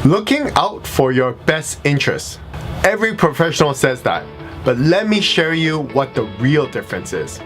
Looking out for your best interests. Every professional says that, but let me share you what the real difference is.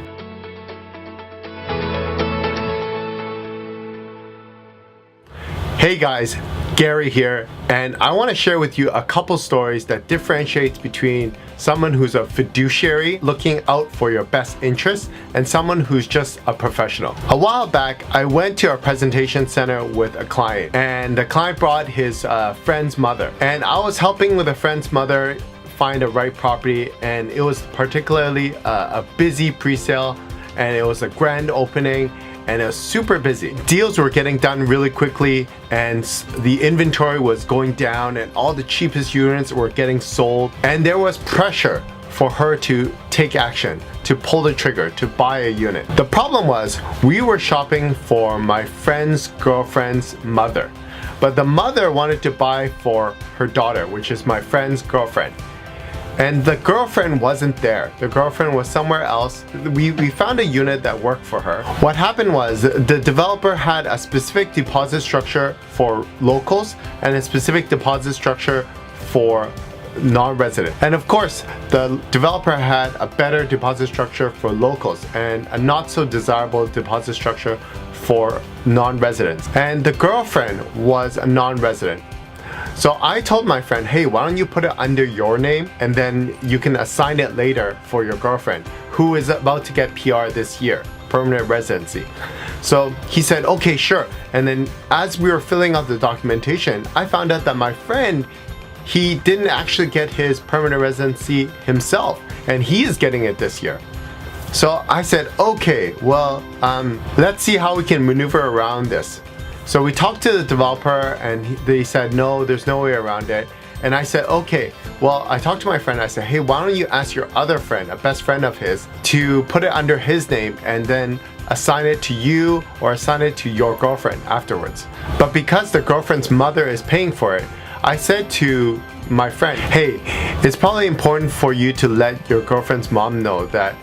Hey guys, Gary here, and I want to share with you a couple stories that differentiates between someone who's a fiduciary looking out for your best interests and someone who's just a professional. A while back, I went to a presentation center with a client, and the client brought his friend's mother, and I was helping with a friend's mother find a right property, and it was particularly a busy pre-sale, and it was a grand opening, and it was super busy. Deals were getting done really quickly, and the inventory was going down, and all the cheapest units were getting sold, and there was pressure for her to take action, to pull the trigger, to buy a unit. The problem was we were shopping for my friend's girlfriend's mother, but the mother wanted to buy for her daughter, which is my friend's girlfriend. And the girlfriend wasn't there. The girlfriend was somewhere else. We found a unit that worked for her. What happened was the developer had a specific deposit structure for locals and a specific deposit structure for non-resident. And of course, the developer had a better deposit structure for locals and a not so desirable deposit structure for non-residents. And the girlfriend was a non-resident. So I told my friend, hey, why don't you put it under your name, and then you can assign it later for your girlfriend, who is about to get PR this year, permanent residency. So he said, okay, sure. And then as we were filling out the documentation, I found out that my friend, he didn't actually get his permanent residency himself, and he is getting it this year. So I said, okay, well, let's see how we can maneuver around this. So we talked to the developer, and they said, no, there's no way around it. And I said, okay, well, I talked to my friend. I said, hey, why don't you ask your other friend, a best friend of his, to put it under his name and then assign it to you or assign it to your girlfriend afterwards. But because the girlfriend's mother is paying for it, I said to my friend, hey, it's probably important for you to let your girlfriend's mom know that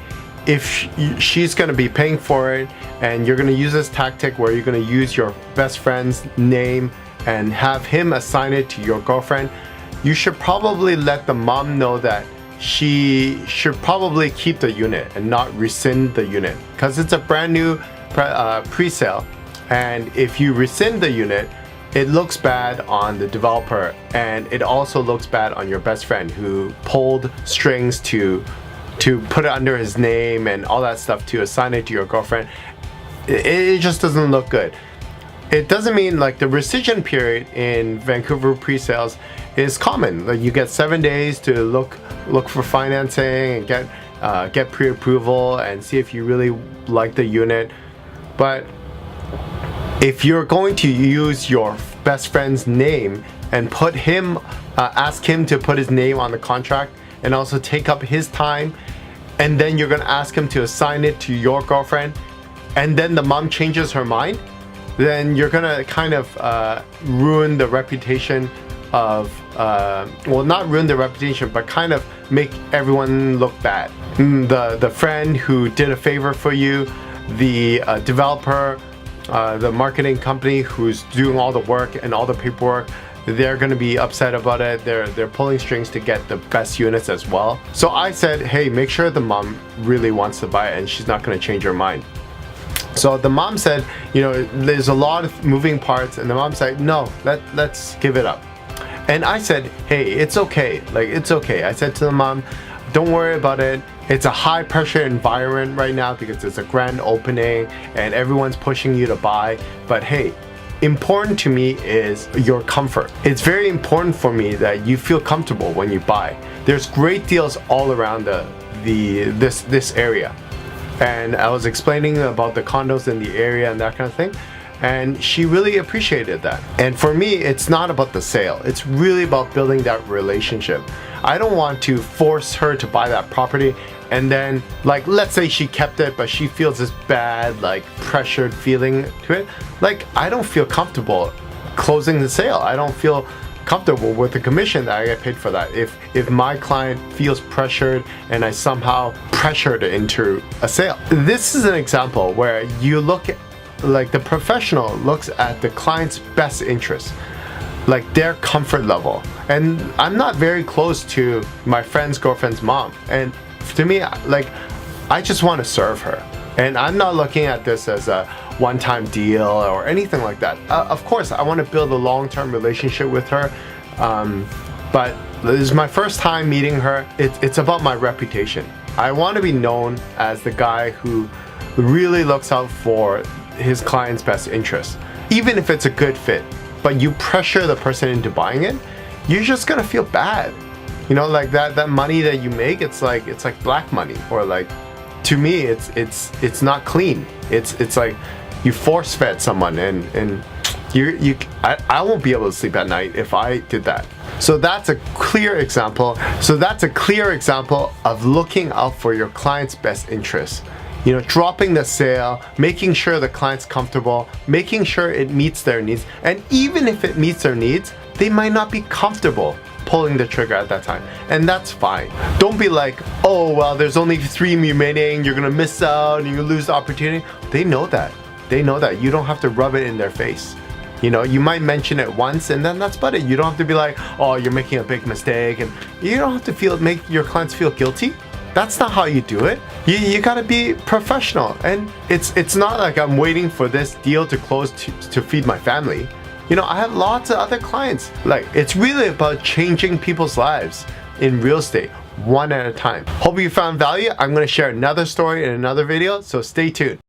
if she's going to be paying for it and you're going to use this tactic where you're going to use your best friend's name and have him assign it to your girlfriend, you should probably let the mom know that she should probably keep the unit and not rescind the unit, because it's a brand new pre-sale, and if you rescind the unit, it looks bad on the developer, and it also looks bad on your best friend who pulled strings to put it under his name and all that stuff to assign it to your girlfriend. It just doesn't look good. It doesn't mean, like, the rescission period in Vancouver pre-sales is common. Like, you get 7 days to look for financing and get pre-approval and see if you really like the unit. But if you're going to use your best friend's name and put him, ask him to put his name on the contract and also take up his time, and then you're gonna ask him to assign it to your girlfriend, and then the mom changes her mind, then you're gonna kind of ruin the reputation of, well, not ruin the reputation, but kind of make everyone look bad. The friend who did a favor for you, the developer, the marketing company who's doing all the work and all the paperwork, they're going to be upset about it. They're pulling strings to get the best units as well. So I said, hey, make sure the mom really wants to buy it and she's not going to change her mind. So the mom said, you know, there's a lot of moving parts, and the mom said, no, let's give it up. And I said, hey, it's okay. Like, it's okay. I said to the mom, don't worry about it. It's a high pressure environment right now because it's a grand opening and everyone's pushing you to buy. But hey, important to me is your comfort. It's very important for me that you feel comfortable when you buy. There's great deals all around this area. And I was explaining about the condos in the area and that kind of thing. And she really appreciated that. And for me, it's not about the sale. It's really about building that relationship. I don't want to force her to buy that property and then, like, let's say she kept it, but she feels this bad, like, pressured feeling to it. Like, I don't feel comfortable closing the sale. I don't feel comfortable with the commission that I get paid for that. If my client feels pressured and I somehow pressured it into a sale. This is an example where you look at, like, the professional looks at the client's best interest. like their comfort level. And I'm not very close to my friend's girlfriend's mom. And to me, like, I just want to serve her. And I'm not looking at this as a one-time deal or anything like that. Of course, I want to build a long-term relationship with her. But this is my first time meeting her. It's about my reputation. I want to be known as the guy who really looks out for his client's best interest. Even if it's a good fit, but you pressure the person into buying it, you're just gonna feel bad. You know, like that money that you make, it's like black money, or like, to me, it's not clean. It's like you force fed someone, and I won't be able to sleep at night if I did that. So that's a clear example. Of looking out for your client's best interests. You know, dropping the sale, making sure the client's comfortable, making sure it meets their needs. And even if it meets their needs, they might not be comfortable pulling the trigger at that time. And that's fine. Don't be like, oh, well, there's only 3 remaining, you're gonna miss out, and you lose the opportunity. They know that. You don't have to rub it in their face. You know, you might mention it once and then that's about it. You don't have to be like, oh, you're making a big mistake, and you don't have to make your clients feel guilty. That's not how you do it. You gotta be professional. And it's not like I'm waiting for this deal to close to feed my family. You know, I have lots of other clients. Like, it's really about changing people's lives in real estate, one at a time. Hope you found value. I'm gonna share another story in another video, so stay tuned.